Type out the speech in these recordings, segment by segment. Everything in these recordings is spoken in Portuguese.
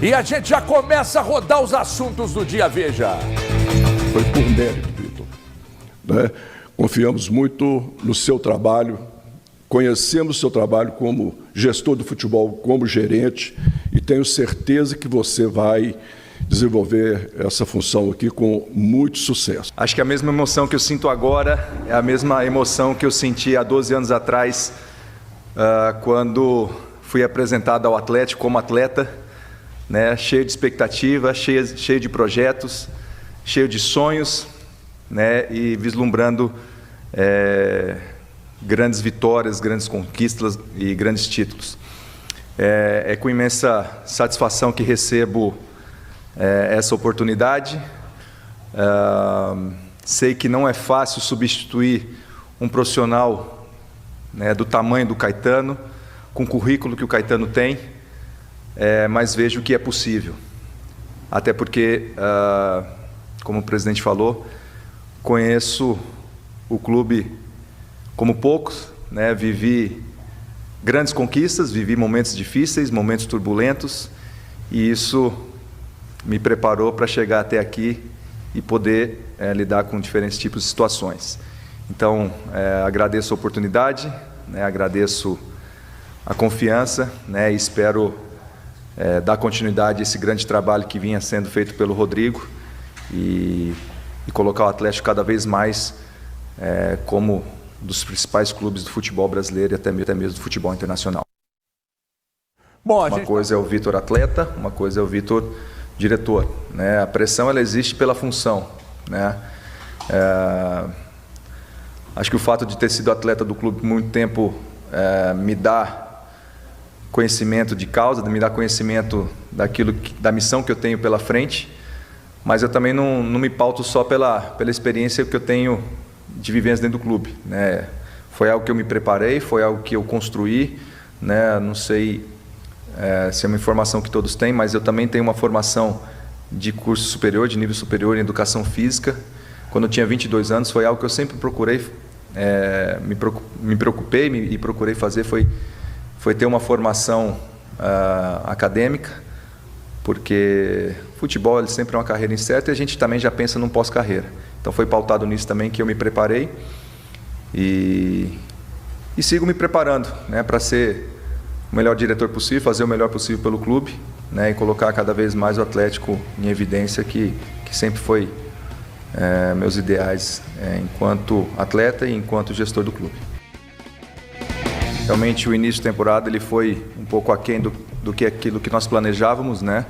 E a gente já começa a rodar os assuntos do dia, veja. Foi por mérito, Vitor, né? Confiamos muito no seu trabalho, conhecemos o seu trabalho como gestor do futebol, como gerente, e tenho certeza que você vai desenvolver essa função aqui com muito sucesso. Acho que a mesma emoção que eu sinto agora é a mesma emoção que eu senti há 12 anos atrás, quando fui apresentado ao Atlético como atleta, né, cheio de expectativa, cheio de projetos, cheio de sonhos, né, e vislumbrando grandes vitórias, grandes conquistas e grandes títulos. É com imensa satisfação que recebo essa oportunidade. Sei que não é fácil substituir um profissional, né, do tamanho do Caetano, com o currículo que o Caetano tem, mas vejo que é possível. Até porque, como o presidente falou, conheço o clube como poucos, né? Vivi grandes conquistas, vivi momentos difíceis, momentos turbulentos, e isso me preparou para chegar até aqui e poder lidar com diferentes tipos de situações. Então, agradeço a oportunidade, né? Agradeço a confiança, né? E espero dar continuidade a esse grande trabalho que vinha sendo feito pelo Rodrigo e colocar o Atlético cada vez mais como dos principais clubes do futebol brasileiro e até mesmo do futebol internacional. Bom, uma coisa é o Vitor atleta, uma coisa é o Vitor diretor, né? A pressão ela existe pela função, né? Acho que o fato de ter sido atleta do clube por muito tempo me dá conhecimento de causa, me dá conhecimento da missão que eu tenho pela frente, mas eu também não me pauto só pela experiência que eu tenho de vivência dentro do clube, né? Foi algo que eu me preparei, foi algo que eu construí, né? Não sei se é uma informação que todos têm, mas eu também tenho uma formação de curso superior, de nível superior em educação física. Quando eu tinha 22 anos, foi algo que eu sempre procurei, me preocupei e procurei fazer, foi ter uma formação acadêmica, porque futebol ele sempre é uma carreira incerta e a gente também já pensa num pós-carreira. Então foi pautado nisso também que eu me preparei e sigo me preparando, né, para ser o melhor diretor possível, fazer o melhor possível pelo clube, né, e colocar cada vez mais o Atlético em evidência, que sempre foi meus ideais enquanto atleta e enquanto gestor do clube. Realmente o início de temporada ele foi um pouco aquém do que aquilo que nós planejávamos, né?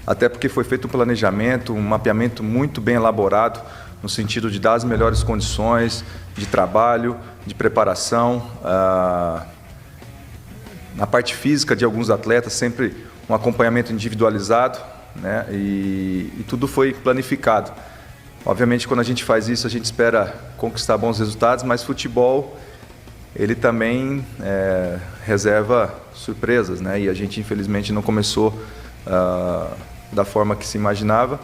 Até porque foi feito um planejamento, um mapeamento muito bem elaborado, no sentido de dar as melhores condições de trabalho, de preparação, na parte física de alguns atletas, sempre um acompanhamento individualizado, né? E tudo foi planificado. Obviamente, quando a gente faz isso, a gente espera conquistar bons resultados, mas futebol ele também reserva surpresas, né? E a gente infelizmente não começou da forma que se imaginava,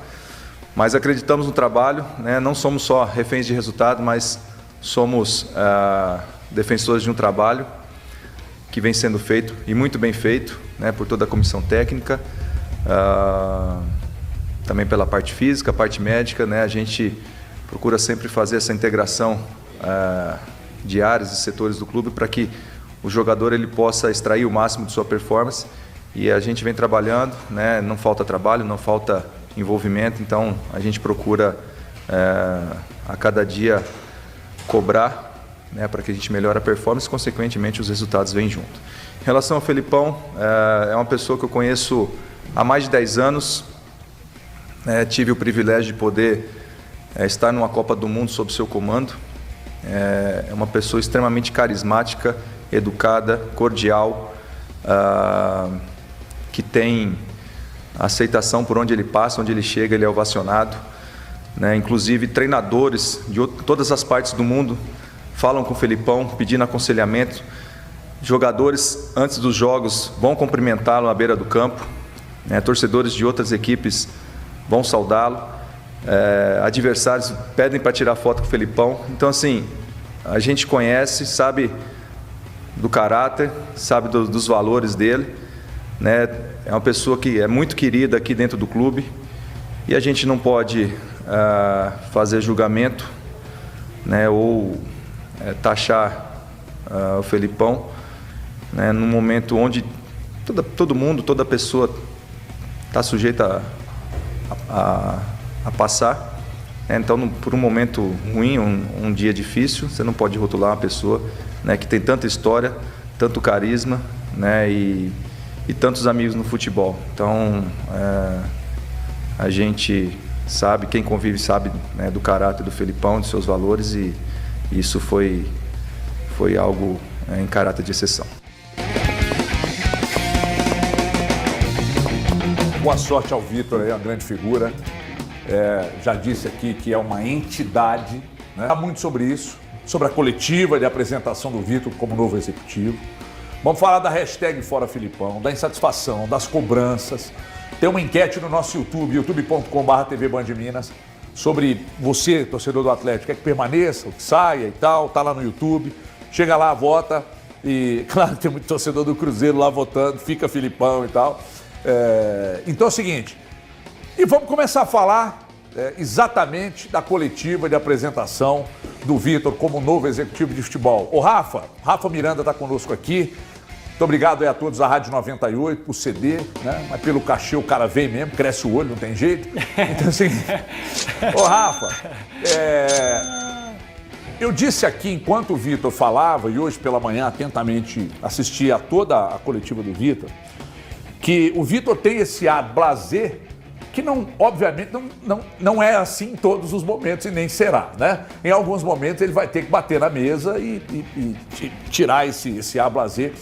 mas acreditamos no trabalho, né? Não somos só reféns de resultado, mas somos defensores de um trabalho que vem sendo feito e muito bem feito, né? Por toda a comissão técnica, também pela parte física, a parte médica, né? A gente procura sempre fazer essa integração de áreas e setores do clube para que o jogador ele possa extrair o máximo de sua performance, e a gente vem trabalhando, né? Não falta trabalho, não falta envolvimento, então a gente procura a cada dia cobrar, né? Para que a gente melhore a performance e consequentemente os resultados vêm junto. Em relação ao Felipão, é uma pessoa que eu conheço há mais de 10 anos, tive o privilégio de poder estar numa Copa do Mundo sob seu comando. É uma pessoa extremamente carismática, educada, cordial, que tem aceitação por onde ele passa, onde ele chega, ele é ovacionado, né? Inclusive treinadores de todas as partes do mundo falam com o Felipão pedindo aconselhamento. Jogadores antes dos jogos vão cumprimentá-lo à beira do campo, né? Torcedores de outras equipes vão saudá-lo. Adversários pedem para tirar foto com o Felipão. Então, assim, a gente conhece, sabe do caráter, sabe dos valores dele, né? É uma pessoa que é muito querida aqui dentro do clube e a gente não pode fazer julgamento, né? Ou taxar o Felipão, né? Num momento onde todo mundo, toda pessoa está sujeita a passar. Então, por um momento ruim, um dia difícil, você não pode rotular uma pessoa, né, que tem tanta história, tanto carisma, né, e tantos amigos no futebol. Então, a gente sabe, quem convive sabe, né, do caráter do Felipão, dos seus valores, e isso foi algo em caráter de exceção. Boa sorte ao Vitor, aí, uma grande figura. Já disse aqui que é uma entidade, né? Há muito sobre isso, sobre a coletiva de apresentação do Vitor como novo executivo. Vamos falar da hashtag Fora Filipão, da insatisfação, das cobranças. Tem uma enquete no nosso YouTube, youtube.com/TV Band Minas, sobre você, torcedor do Atlético, quer que permaneça, que saia e tal, tá lá no YouTube. Chega lá, vota e, claro, tem muito torcedor do Cruzeiro lá votando, fica Filipão e tal. Então é o seguinte, e vamos começar a falar exatamente da coletiva de apresentação do Vitor como novo executivo de futebol. O Rafa Miranda está conosco aqui. Muito obrigado aí a todos da Rádio 98 por ceder, né? Mas pelo cachê o cara vem mesmo, cresce o olho, não tem jeito. Então assim, ô Rafa, eu disse aqui enquanto o Vitor falava, e hoje pela manhã atentamente assisti a toda a coletiva do Vitor, que o Vitor tem esse ar blasé que não, obviamente não é assim em todos os momentos e nem será, né? Em alguns momentos ele vai ter que bater na mesa e tirar esse ar blasé.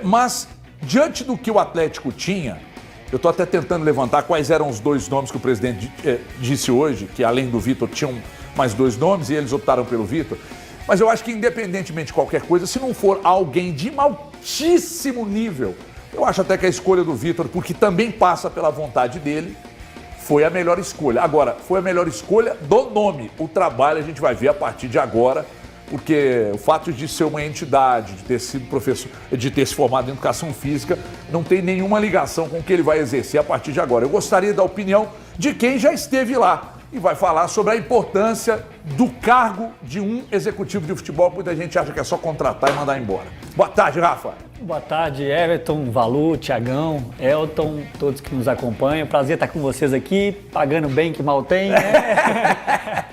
Mas, diante do que o Atlético tinha, eu estou até tentando levantar quais eram os dois nomes que o presidente disse hoje, que além do Vitor tinham mais dois nomes e eles optaram pelo Vitor. Mas eu acho que independentemente de qualquer coisa, se não for alguém de altíssimo nível, eu acho até que a escolha do Vitor, porque também passa pela vontade dele, foi a melhor escolha. Agora, foi a melhor escolha do nome. O trabalho a gente vai ver a partir de agora, porque o fato de ser uma entidade, de ter sido professor, de ter se formado em educação física, não tem nenhuma ligação com o que ele vai exercer a partir de agora. Eu gostaria da opinião de quem já esteve lá e vai falar sobre a importância do cargo de um executivo de futebol. Muita gente acha que é só contratar e mandar embora. Boa tarde, Rafa. Boa tarde, Everton, Valu, Thiagão, Elton, todos que nos acompanham. Prazer estar com vocês aqui, pagando bem que mal tem, né?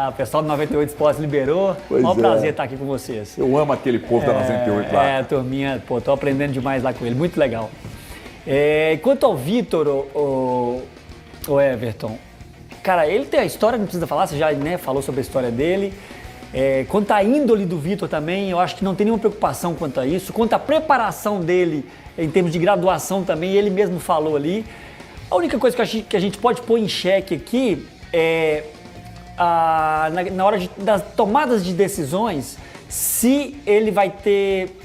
O pessoal do 98 Esportes liberou. Maior prazer estar aqui com vocês. Eu amo aquele povo da 98 lá. Turminha, tô aprendendo demais lá com ele, muito legal. Quanto ao Vitor, o Everton, cara, ele tem a história, não precisa falar, você já, né, falou sobre a história dele. Quanto à índole do Vitor também, eu acho que não tem nenhuma preocupação quanto a isso. Quanto à preparação dele, em termos de graduação também, ele mesmo falou ali. A única coisa que a gente pode pôr em xeque aqui é, na hora das tomadas de decisões, se ele vai ter,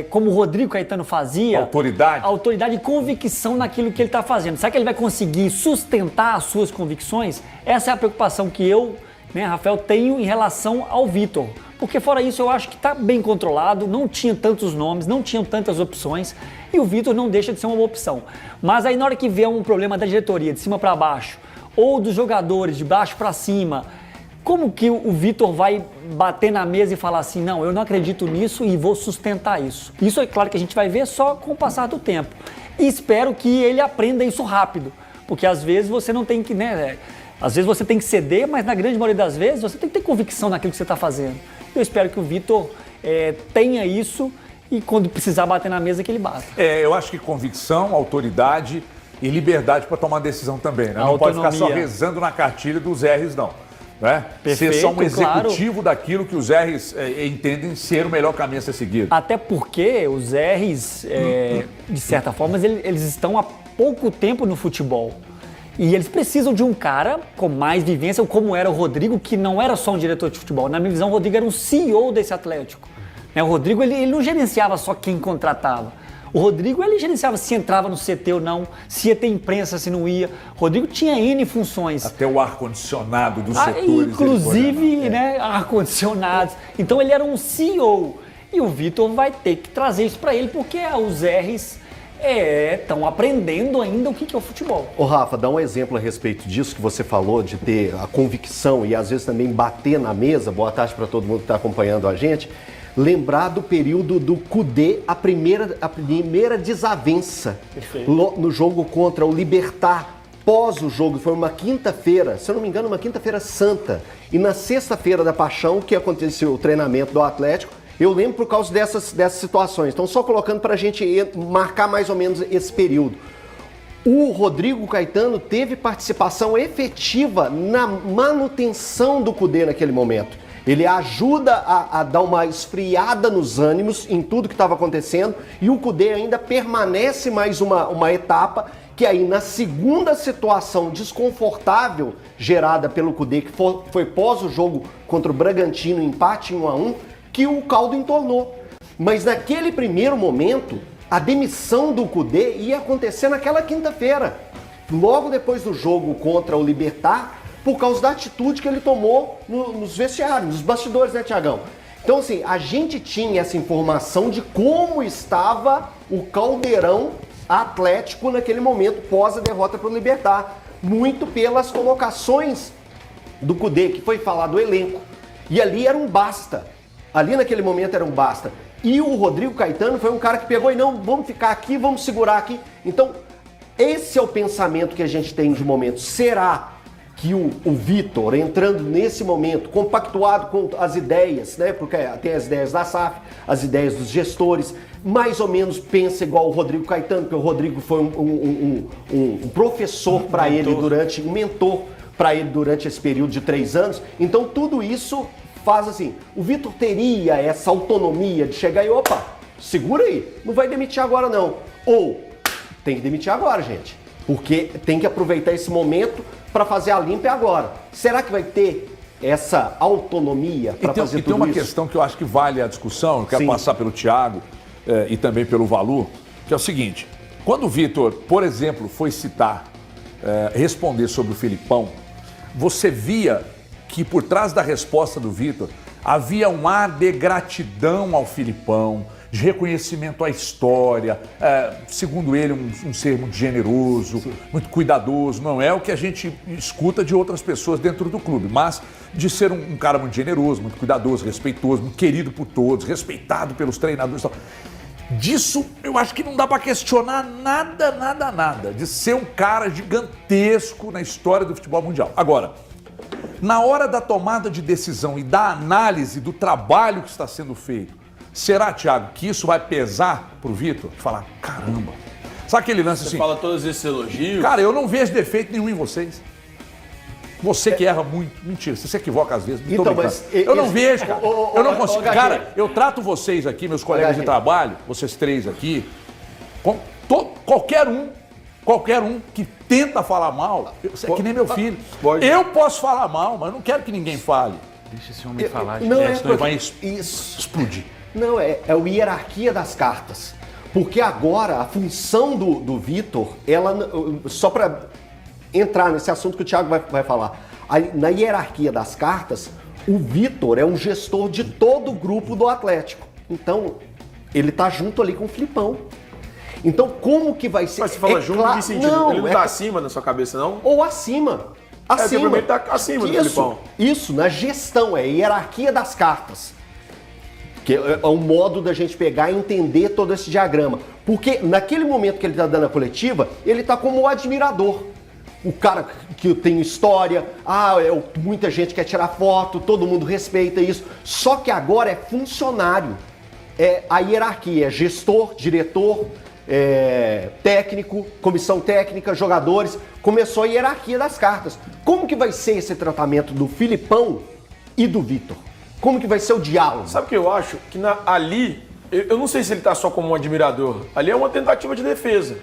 como o Rodrigo Caetano fazia, autoridade e convicção naquilo que ele está fazendo. Será que ele vai conseguir sustentar as suas convicções? Essa é a preocupação que eu, né, Rafael, tenho em relação ao Vitor. Porque fora isso eu acho que está bem controlado, não tinha tantos nomes, não tinham tantas opções e o Vitor não deixa de ser uma boa opção. Mas aí na hora que vier um problema da diretoria, de cima para baixo, ou dos jogadores de baixo para cima, como que o Vitor vai bater na mesa e falar assim, não, eu não acredito nisso e vou sustentar isso? Isso é claro que a gente vai ver só com o passar do tempo. E espero que ele aprenda isso rápido, porque às vezes você não tem que, né... Às vezes você tem que ceder, mas na grande maioria das vezes você tem que ter convicção naquilo que você está fazendo. Eu espero que o Vitor tenha isso e quando precisar bater na mesa que ele bata. Eu acho que convicção, autoridade e liberdade para tomar decisão também, né? Não pode ficar só rezando na cartilha dos R's, não. Né? Perfeito, ser só um executivo claro. Daquilo que os R's entendem ser o melhor caminho a ser seguido. Até porque os R's, de certa forma, eles estão há pouco tempo no futebol. E eles precisam de um cara com mais vivência, como era o Rodrigo, que não era só um diretor de futebol. Na minha visão, o Rodrigo era um CEO desse Atlético. O Rodrigo ele não gerenciava só quem contratava. O Rodrigo ele gerenciava se entrava no CT ou não, se ia ter imprensa, se não ia. O Rodrigo tinha N funções. Até o ar-condicionado dos setores. Inclusive, né, ar-condicionados. Então ele era um CEO. E o Vitor vai ter que trazer isso para ele, porque os R's estão aprendendo ainda o que é o futebol. Ô Rafa, dá um exemplo a respeito disso que você falou, de ter a convicção e às vezes também bater na mesa. Boa tarde para todo mundo que está acompanhando a gente. Lembrar do período do Kudê, a primeira desavença no jogo contra o Libertad. Pós o jogo, foi uma quinta-feira, se eu não me engano, uma quinta-feira santa. E na sexta-feira da Paixão, que aconteceu o treinamento do Atlético, eu lembro por causa dessas situações. Então, só colocando para a gente marcar mais ou menos esse período. O Rodrigo Caetano teve participação efetiva na manutenção do Kudê naquele momento. Ele ajuda a dar uma esfriada nos ânimos em tudo que estava acontecendo e o Kudê ainda permanece mais uma etapa que aí na segunda situação desconfortável gerada pelo Kudê, que foi pós o jogo contra o Bragantino, empate em 1-1, que o caldo entornou. Mas naquele primeiro momento, a demissão do Kudê ia acontecer naquela quinta-feira, logo depois do jogo contra o Libertad, por causa da atitude que ele tomou nos vestiários, nos bastidores, né, Tiagão? Então, assim, a gente tinha essa informação de como estava o caldeirão atlético naquele momento, pós a derrota para o Libertad, muito pelas colocações do Kudê, que foi falar do elenco. E ali era um basta. Ali naquele momento era um basta. E o Rodrigo Caetano foi um cara que pegou e não, vamos ficar aqui, vamos segurar aqui. Então, esse é o pensamento que a gente tem de momento. Será que o Vitor, entrando nesse momento, compactuado com as ideias, né? Porque tem as ideias da SAF, as ideias dos gestores, mais ou menos pensa igual o Rodrigo Caetano, porque o Rodrigo foi um professor para ele durante, um mentor para ele durante esse período de 3 anos. Então, tudo isso faz assim, o Vitor teria essa autonomia de chegar e, opa, segura aí, não vai demitir agora não. Ou, tem que demitir agora, gente, porque tem que aproveitar esse momento para fazer a limpa agora. Será que vai ter essa autonomia para fazer tudo isso? E tem uma questão que eu acho que vale a discussão, eu quero passar pelo Thiago e também pelo Valu, que é o seguinte, quando o Vitor, por exemplo, foi responder sobre o Filipão, você via que por trás da resposta do Vitor havia um ar de gratidão ao Filipão, de reconhecimento à história, segundo ele, um ser muito generoso, muito cuidadoso. Não é o que a gente escuta de outras pessoas dentro do clube, mas de ser um cara muito generoso, muito cuidadoso, respeitoso, muito querido por todos, respeitado pelos treinadores. Disso eu acho que não dá para questionar nada, de ser um cara gigantesco na história do futebol mundial. Agora, na hora da tomada de decisão e da análise do trabalho que está sendo feito, será, Thiago, que isso vai pesar pro Vitor? Falar, caramba, sabe aquele lance assim? Você fala todos esses elogios. Cara, eu não vejo defeito nenhum em vocês. Você que erra muito. Mentira, você se equvoca às vezes. Então, mas eu não vejo, cara. Eu não consigo. Cara, eu trato vocês aqui, meus colegas de trabalho, vocês 3 aqui, qualquer um que tenta falar mal, é que nem meu filho. Eu posso faar mal, mas eu não quero que ninguém fale. Deixa esse homem falar, senão ele vai explodir. Não, é a hierarquia das cartas. Porque agora a função do Vitor, ela, só para entrar nesse assunto que o Thiago vai falar, na hierarquia das cartas, o Vitor é um gestor de todo o grupo do Atlético. Então, ele tá junto ali com o Filipão. Então, como que vai ser? Mas você fala junto em que sentido? Não, ele não tá acima na sua cabeça, não? Ou acima. Acima. Ele tá acima do Filipão. Isso, na gestão, é a hierarquia das cartas. Que é um modo da gente pegar e entender todo esse diagrama. Porque naquele momento que ele tá dando a coletiva, ele tá como o admirador. O cara que tem história, muita gente quer tirar foto, todo mundo respeita isso. Só que agora é funcionário. É a hierarquia, é gestor, diretor, técnico, comissão técnica, jogadores. Começou a hierarquia das cartas. Como que vai ser esse tratamento do Filipão e do Vitor? Como que vai ser o diálogo? Sabe o que eu acho? Que ali, eu não sei se ele tá só como um admirador. Ali é uma tentativa de defesa.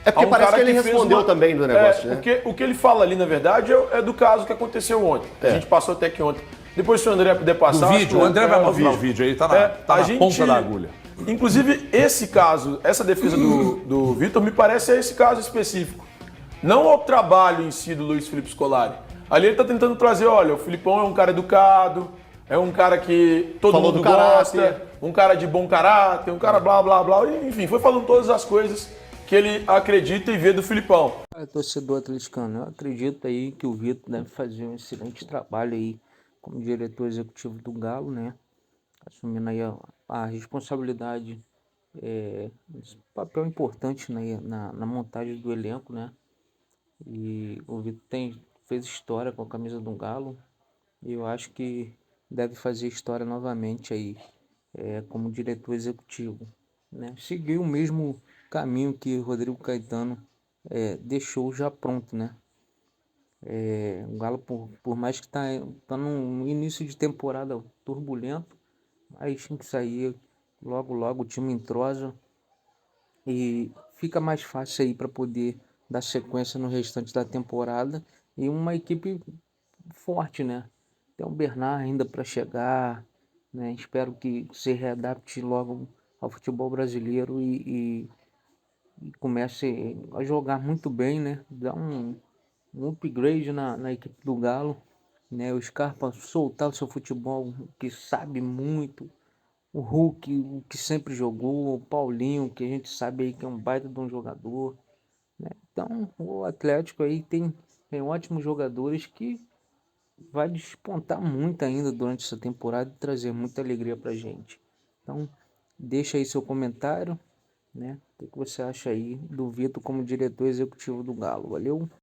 É porque parece que ele respondeu também do negócio, né? Porque o que ele fala ali, na verdade, é do caso que aconteceu ontem. A gente passou até que ontem. Depois, se o André puder passar... O vídeo, o André vai mostrar o vídeo aí, tá na ponta da agulha. Inclusive, esse caso, essa defesa do Vitor, me parece esse caso específico. Não ao trabalho em si do Luiz Felipe Scolari. Ali ele tá tentando trazer, olha, o Filipão é um cara educado, é um cara que todo mundo gosta, um cara de bom caráter, um cara blá, blá, blá. Enfim, foi falando todas as coisas que ele acredita e vê do Filipão. Torcedor atleticano, eu acredito aí que o Vitor deve fazer um excelente trabalho aí como diretor executivo do Galo, né? Assumindo aí a responsabilidade, esse papel importante, né, na montagem do elenco, né? E o Vitor fez história com a camisa do Galo e eu acho que deve fazer história novamente aí, como diretor executivo, né? Seguir o mesmo caminho que Rodrigo Caetano deixou já pronto, né? O Galo, por mais que tá num início de temporada turbulento, mas tem que sair logo logo, o time entrosa e fica mais fácil aí para poder dar sequência no restante da temporada e uma equipe forte, né? Tem o Bernard ainda para chegar, né? Espero que se readapte logo ao futebol brasileiro e comece a jogar muito bem, né? Dar um upgrade na equipe do Galo, né? O Scarpa soltar o seu futebol, que sabe muito. O Hulk, o que sempre jogou, o Paulinho, que a gente sabe aí que é um baita de um jogador, né? Então, o Atlético aí tem ótimos jogadores que vai despontar muito ainda durante essa temporada e trazer muita alegria pra gente. Então, deixa aí seu comentário, né? O que você acha aí do Vitor como diretor executivo do Galo? Valeu?